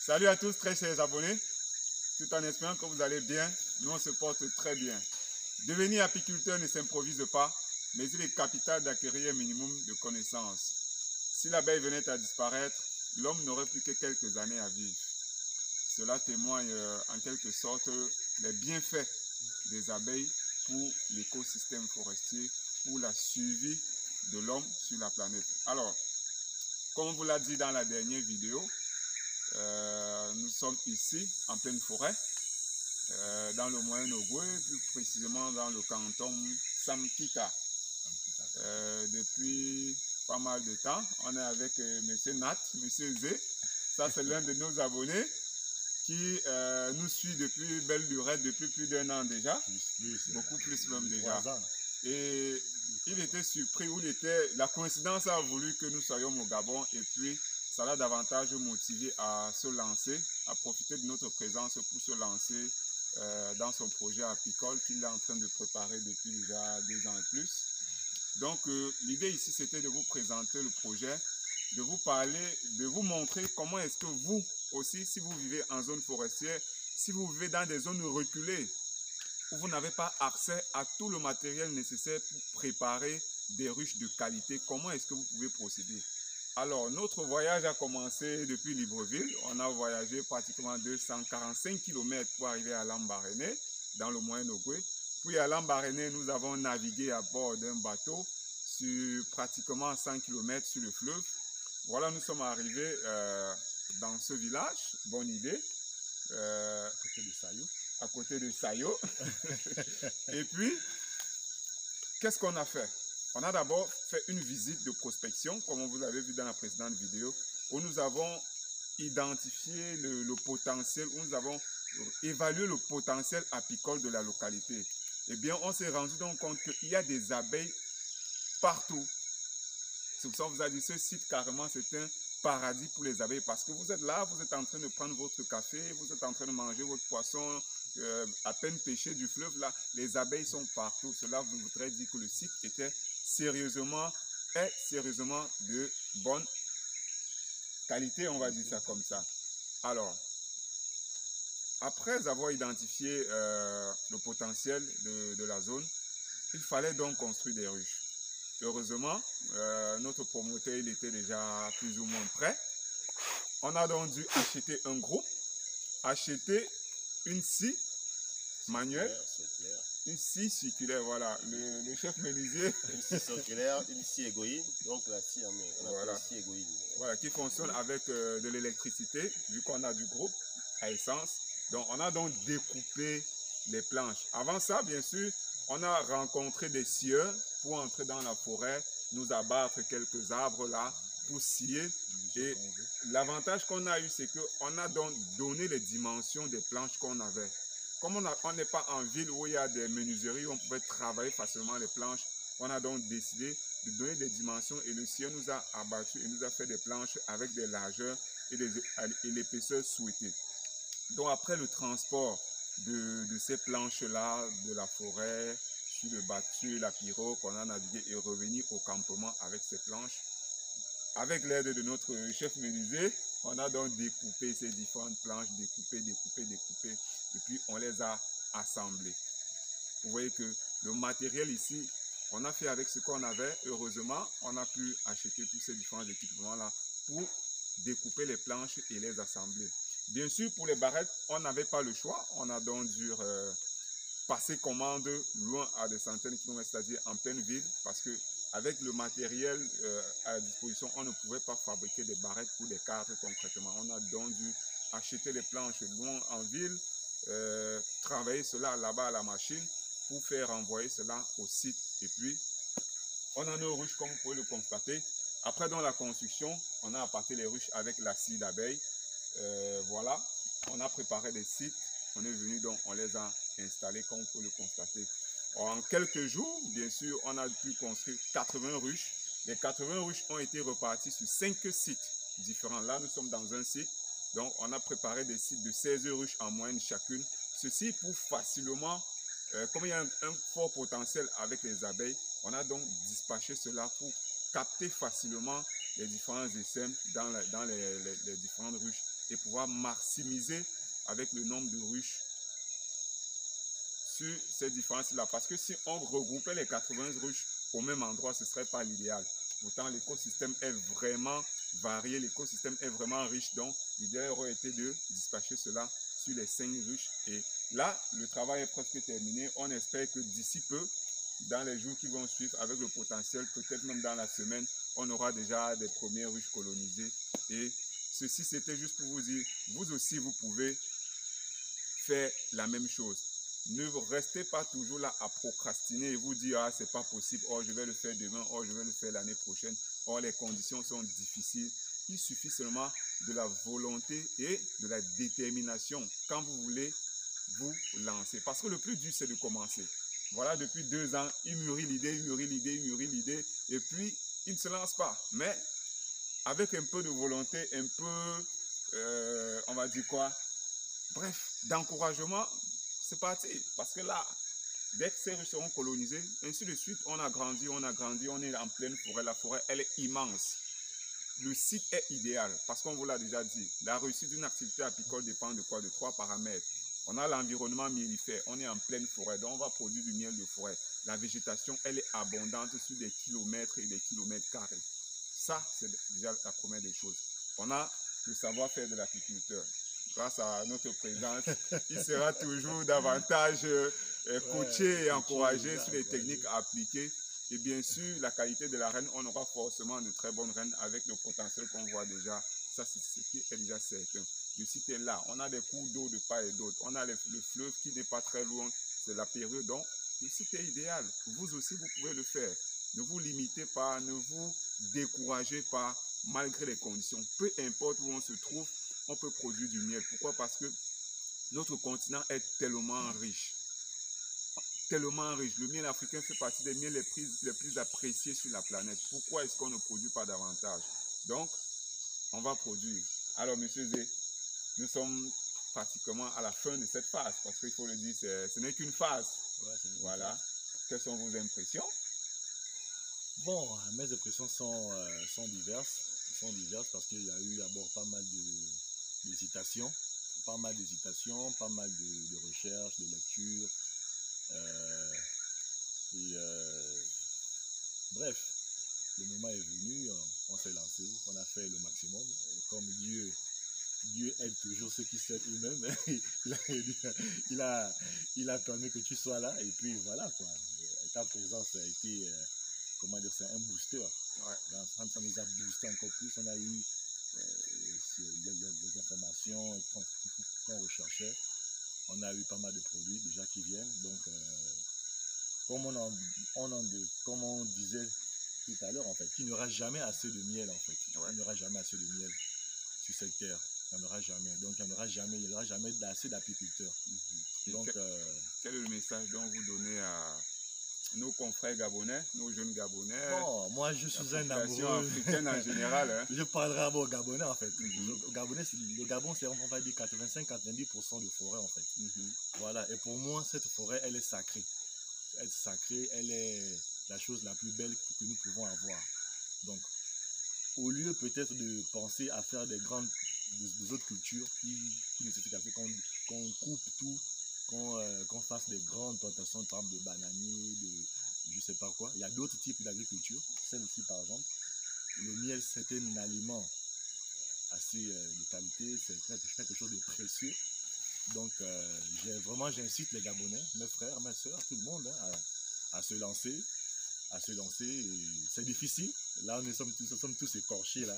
Salut à tous, très chers abonnés. Tout en espérant que vous allez bien, nous on se porte très bien. Devenir apiculteur ne s'improvise pas, mais il est capital d'acquérir un minimum de connaissances. Si l'abeille venait à disparaître, l'homme n'aurait plus que quelques années à vivre. Cela témoigne en quelque sorte les bienfaits des abeilles pour l'écosystème forestier, pour la survie de l'homme sur la planète. Alors, comme on vous l'a dit dans la dernière vidéo, nous sommes ici en pleine forêt, dans le Moyen-Ogooué, plus précisément dans le canton Samkika. Depuis pas mal de temps, on est avec monsieur Nat, monsieur Zé. Ça, c'est l'un de nos abonnés qui nous suit depuis belle durée, depuis plus d'1 an déjà. Beaucoup plus même déjà. Et il était surpris, la coïncidence a voulu que nous soyons au Gabon et puis ça l'a davantage motivé à se lancer, à profiter de notre présence pour se lancer dans son projet apicole qu'il est en train de préparer depuis déjà 2 ans et plus. Donc l'idée ici c'était de vous présenter le projet, de vous parler, de vous montrer comment est-ce que vous aussi, si vous vivez en zone forestière, si vous vivez dans des zones reculées, où vous n'avez pas accès à tout le matériel nécessaire pour préparer des ruches de qualité, comment est-ce que vous pouvez procéder? Alors, notre voyage a commencé depuis Libreville. On a voyagé pratiquement 245 km pour arriver à Lambaréné, dans le Moyen-Ogooué. Puis à Lambaréné, nous avons navigué à bord d'un bateau sur pratiquement 100 km sur le fleuve. Voilà, nous sommes arrivés dans ce village, bonne idée, à côté de Sayo. À côté de Sayo. Et puis, qu'est-ce qu'on a fait? On a d'abord fait une visite de prospection, comme vous l'avez vu dans la précédente vidéo, où nous avons identifié le potentiel, où nous avons évalué le potentiel apicole de la localité. Eh bien, on s'est rendu donc compte qu'il y a des abeilles partout. C'est pour ça qu'on vous a dit, ce site carrément, c'est un paradis pour les abeilles, parce que vous êtes là, vous êtes en train de prendre votre café, vous êtes en train de manger votre poisson, à peine pêché du fleuve, là, les abeilles sont partout. Cela voudrait dire que le site était sérieusement de bonne qualité, on va dire ça comme ça. Alors, après avoir identifié le potentiel de la zone, il fallait donc construire des ruches. Heureusement, notre promoteur il était déjà plus ou moins prêt. On a donc dû acheter un groupe, acheter une scie manuelle, une scie circulaire, voilà, le chef menuisier. Une scie circulaire, une scie égoïne, donc la scie en main, voilà. La scie égoïne. Voilà, qui fonctionne avec de l'électricité, vu qu'on a du groupe à essence. Donc, on a donc découpé les planches. Avant ça, bien sûr, on a rencontré des scieurs pour entrer dans la forêt, nous abattre quelques arbres là, pour scier. Et l'avantage qu'on a eu, c'est qu'on a donc donné les dimensions des planches qu'on avait. Comme on n'est pas en ville où il y a des menuiseries où on pouvait travailler facilement les planches, on a donc décidé de donner des dimensions et le scieur nous a abattu et nous a fait des planches avec des largeurs et l'épaisseur souhaitée. Donc après le transport de ces planches-là, de la forêt, sur le bateau, la pirogue, on a navigué et revenu au campement avec ces planches. Avec l'aide de notre chef menuisier, on a donc découpé ces différentes planches, découpé, et puis on les a assemblées. Vous voyez que le matériel ici, on a fait avec ce qu'on avait. Heureusement, on a pu acheter tous ces différents équipements-là pour découper les planches et les assembler. Bien sûr, pour les barrettes, on n'avait pas le choix. On a donc dû passer commande loin à des centaines de kilomètres, c'est-à-dire en pleine ville, parce que avec le matériel à la disposition, on ne pouvait pas fabriquer des barrettes ou des cadres concrètement. On a donc dû acheter les planches loin en ville, travailler cela là-bas à la machine pour faire envoyer cela au site. Et puis, on a nos ruches comme vous pouvez le constater. Après dans la construction, on a apporté les ruches avec la scie d'abeille. Voilà, on a préparé des sites. On est venu donc, on les a installés comme vous pouvez le constater. En quelques jours, bien sûr, on a pu construire 80 ruches. Les 80 ruches ont été reparties sur 5 sites différents. Là, nous sommes dans un site. Donc, on a préparé des sites de 16 ruches en moyenne chacune. Ceci pour facilement, comme il y a un fort potentiel avec les abeilles, on a donc dispatché cela pour capter facilement les différents essaims dans les différentes ruches et pouvoir maximiser avec le nombre de ruches sur ces différents sites-là. Parce que si on regroupait les 80 ruches au même endroit, ce ne serait pas l'idéal. Pourtant, l'écosystème est vraiment varié, l'écosystème est vraiment riche. Donc, l'idéal aurait été de dispatcher cela sur les 5 ruches. Et là, le travail est presque terminé. On espère que d'ici peu, dans les jours qui vont suivre, avec le potentiel, peut-être même dans la semaine, on aura déjà des premières ruches colonisées. Et ceci, c'était juste pour vous dire, vous aussi, vous pouvez faire la même chose. Ne restez pas toujours là à procrastiner et vous dire, ah, c'est pas possible, oh, je vais le faire demain, oh, je vais le faire l'année prochaine, oh, les conditions sont difficiles. Il suffit seulement de la volonté et de la détermination quand vous voulez vous lancer. Parce que le plus dur, c'est de commencer. Voilà, depuis 2 ans, il mûrit l'idée, il mûrit l'idée, il mûrit l'idée, et puis il ne se lance pas. Mais avec un peu de volonté, un peu, on va dire quoi, bref, d'encouragement, c'est parti. Parce que là, dès que ces ruches seront colonisées, ainsi de suite, on a grandi, on est en pleine forêt. La forêt, elle est immense. Le site est idéal, parce qu'on vous l'a déjà dit. La réussite d'une activité apicole dépend de quoi? De 3 paramètres. On a l'environnement mellifère, on est en pleine forêt, donc on va produire du miel de forêt. La végétation, elle est abondante sur des kilomètres et des kilomètres carrés. Ça, c'est déjà la première des choses. On a le savoir-faire de l'apiculteur. Grâce à notre présence, il sera toujours davantage coaché et encouragé sur les techniques à appliquer. Et bien sûr, la qualité de la reine, on aura forcément de très bonnes reines avec le potentiel qu'on voit déjà. Ça, c'est ce qui est déjà certain. Le site est là. On a des cours d'eau de part et d'autre. On a le fleuve qui n'est pas très loin. C'est la période. Donc, le site est idéal. Vous aussi, vous pouvez le faire. Ne vous limitez pas, ne vous découragez pas malgré les conditions. Peu importe où on se trouve, on peut produire du miel. Pourquoi? Parce que notre continent est tellement riche. Tellement riche. Le miel africain fait partie des miels les plus appréciés sur la planète. Pourquoi est-ce qu'on ne produit pas davantage? Donc, on va produire. Alors, monsieur Zé, nous sommes pratiquement à la fin de cette phase, parce qu'il faut le dire, ce n'est qu'une phase. Ouais, voilà. Quelles sont vos impressions? Bon, mes impressions sont diverses. Sont diverses parce qu'il y a eu d'abord pas mal d'hésitations, pas mal de recherches, de lectures. Bref, le moment est venu, on s'est lancé, on a fait le maximum. Et comme Dieu aide toujours ceux qui s'aident eux-mêmes, il a permis que tu sois là, et puis voilà quoi. Et ta présence a été, comment dire, c'est un booster. Ouais. Ça nous a boosté encore plus. On a eu les informations qu'on recherchait. On a eu pas mal de produits déjà qui viennent. Donc, comme on disait tout à l'heure, en fait, il n'y aura jamais assez de miel, en fait. Ouais. Il n'y aura jamais assez de miel sur cette terre. Il n'y en aura jamais. Donc, il n'y aura jamais assez d'apiculteurs. Donc, quel est le message dont vous donnez à nos confrères gabonais, nos jeunes gabonais? Bon, moi, je suis un amoureux africaine en général. Hein. Je parlerai à vos Gabonais, en fait. Le Gabon, c'est, on va dire, 85-90% de forêt, en fait. Voilà. Et pour moi, cette forêt, elle est sacrée. Elle est sacrée, elle est la chose la plus belle que nous pouvons avoir. Donc, au lieu peut-être de penser à faire des autres cultures qui nécessitent qu'on coupe tout, qu'on fasse des grandes plantations, par exemple de bananiers, de je sais pas quoi. Il y a d'autres types d'agriculture. Celle-ci, par exemple, le miel, c'est un aliment assez de qualité, c'est quelque chose de précieux. Donc, j'incite les Gabonais, mes frères, mes soeurs, tout le monde à se lancer. C'est difficile. Là, nous sommes tous écorchés. Là.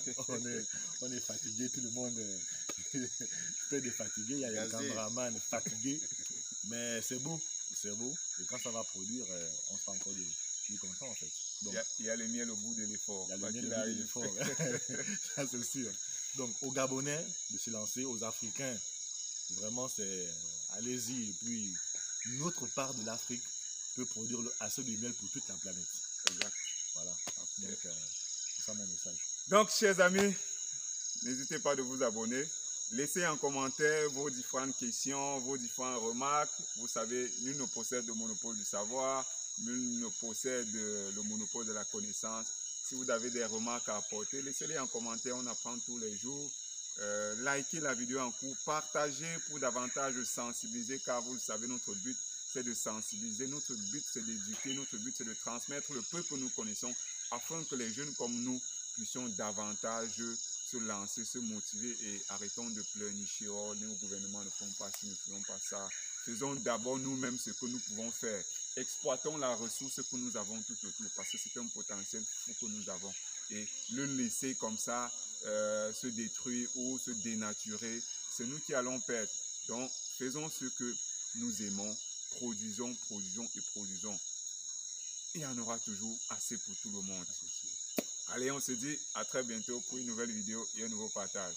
On est fatigués, tout le monde peut être fatigué. Il y a des caméramans fatigués. Mais c'est beau. Et quand ça va produire, on sera encore plus content, en fait. Donc, il y a le miel au bout de l'effort. Il y a le miel au bout de l'effort. Ça, c'est sûr. Donc, aux Gabonais, de se lancer, aux Africains, vraiment, c'est allez-y. Et puis, notre part de l'Afrique peut produire assez de miel pour toute la planète. Exact. Voilà. Okay. Donc, c'est ça mon message. Donc, chers amis, n'hésitez pas de vous abonner. Laissez en commentaire vos différentes questions, vos différentes remarques. Vous savez, nul ne possède le monopole du savoir, nul ne possède le monopole de la connaissance. Si vous avez des remarques à apporter, laissez-les en commentaire, on apprend tous les jours. likez la vidéo en cours, partagez pour davantage sensibiliser, car vous le savez, notre but c'est de sensibiliser, notre but c'est d'éduquer, notre but c'est de transmettre le peu que nous connaissons afin que les jeunes comme nous puissions davantage se lancer, se motiver et arrêtons de pleurnicher. Oh, nos gouvernements ne font pas ci, ne faisons pas ça. Faisons d'abord nous-mêmes ce que nous pouvons faire. Exploitons la ressource que nous avons tout autour parce que c'est un potentiel fou que nous avons. Et le laisser comme ça se détruire ou se dénaturer, c'est nous qui allons perdre. Donc, faisons ce que nous aimons, produisons et produisons. Il y en aura toujours assez pour tout le monde. Allez, on se dit à très bientôt pour une nouvelle vidéo et un nouveau partage.